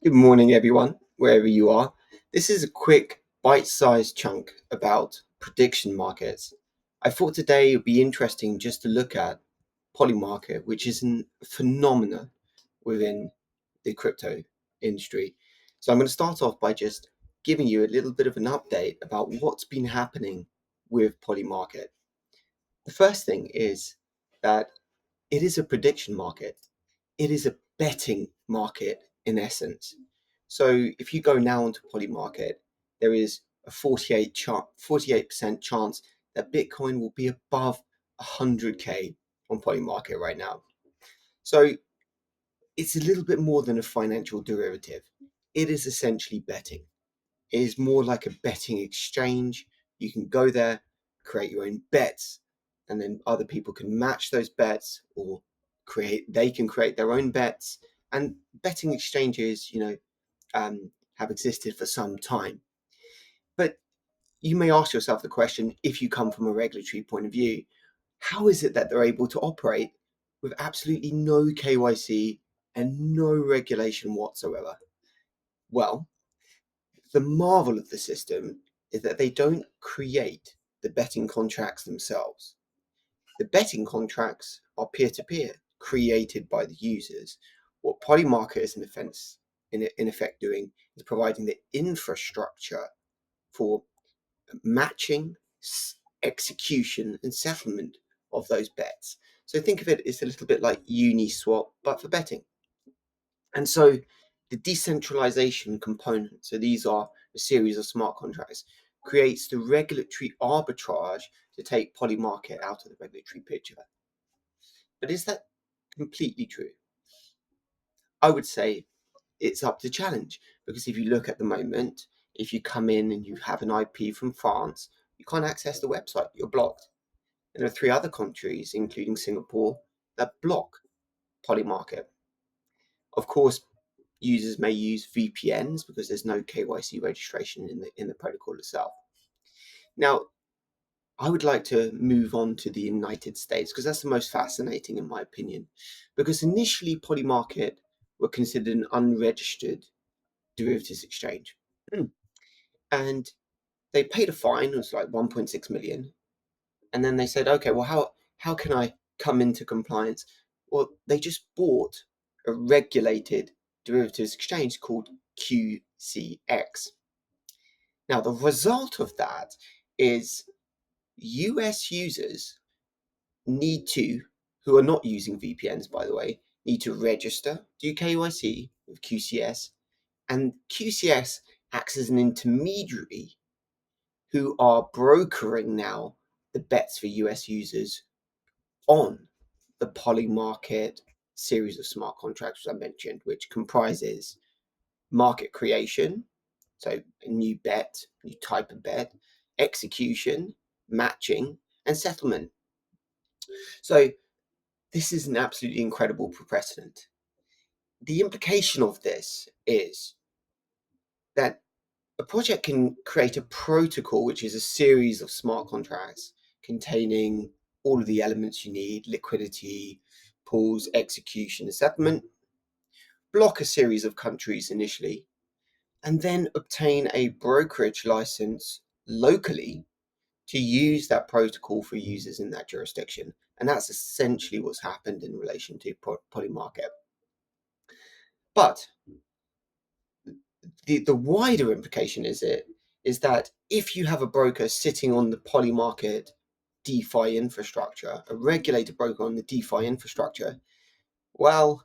Good morning, everyone, wherever you are. This is a quick, bite sized chunk about prediction markets. I thought today it would be interesting just to look at Polymarket, which is a phenomenon within the crypto industry. So, I'm going to start off by just giving you a little bit of an update about what's been happening with Polymarket. The first thing is that it is a prediction market. It is a betting market in essence. So if you go now onto Polymarket, there is a 48% chance that Bitcoin will be above 100K on Polymarket right now. So it's a little bit more than a financial derivative. It is essentially betting. It is more like a betting exchange. You can go there, create your own bets, and then other people can match those bets or they can create their own bets. And betting exchanges, have existed for some time. But you may ask yourself the question, if you come from a regulatory point of view, how is it that they're able to operate with absolutely no KYC and no regulation whatsoever? Well, the marvel of the system is that they don't create the betting contracts themselves. The betting contracts are peer to peer, created by the users. What Polymarket is in effect doing is providing the infrastructure for matching, execution, and settlement of those bets. So think of it as a little bit like Uniswap, but for betting. And so the decentralization component, so these are a series of smart contracts, creates the regulatory arbitrage to take Polymarket out of the regulatory picture. But is that completely true? I would say it's up to challenge, because if you look at the moment, if you come in and you have an IP from France, you can't access the website, you're blocked. And there are three other countries, including Singapore, that block Polymarket. Of course, users may use VPNs because there's no KYC registration in the protocol itself. Now, I would like to move on to the United States because that's the most fascinating in my opinion. Because initially Polymarket were considered an unregistered derivatives exchange. And they paid a fine, it was like 1.6 million. And then they said, okay, well, how can I come into compliance? Well, they just bought a regulated derivatives exchange called QCX. Now, the result of that is US users need to, who are not using VPNs, by the way, need to register, do KYC with QCS, and QCS acts as an intermediary who are brokering now the bets for US users on the Polymarket series of smart contracts, which I mentioned, which comprises market creation, so a new bet, new type of bet, execution, matching, and settlement. So this is an absolutely incredible precedent. The implication of this is that a project can create a protocol, which is a series of smart contracts containing all of the elements you need: liquidity, pools, execution, and settlement, block a series of countries initially, and then obtain a brokerage license locally to use that protocol for users in that jurisdiction. And that's essentially what's happened in relation to Polymarket. But the wider implication is that if you have a broker sitting on the Polymarket DeFi infrastructure, a regulated broker on the DeFi infrastructure, well,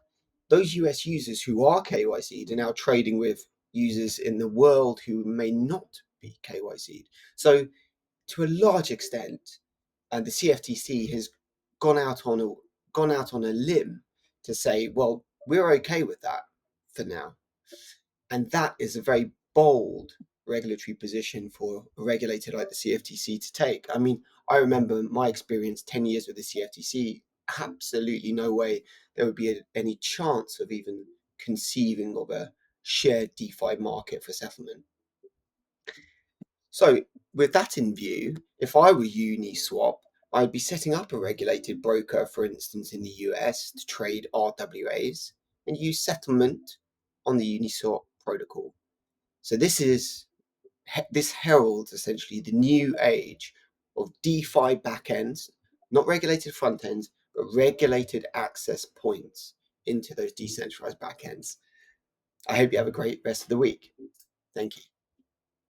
those US users who are KYC'd are now trading with users in the world who may not be KYC'd. So, to a large extent, the CFTC has gone out on a limb to say, well, we're okay with that for now. And that is a very bold regulatory position for a regulator like the CFTC to take. I mean, I remember my experience 10 years with the CFTC. Absolutely no way there would be any chance of even conceiving of a shared DeFi market for settlement. So, with that in view, if I were Uniswap, I'd be setting up a regulated broker, for instance, in the US to trade RWAs and use settlement on the Uniswap protocol. So this heralds essentially the new age of DeFi backends, not regulated front ends, but regulated access points into those decentralized backends. I hope you have a great rest of the week. Thank you.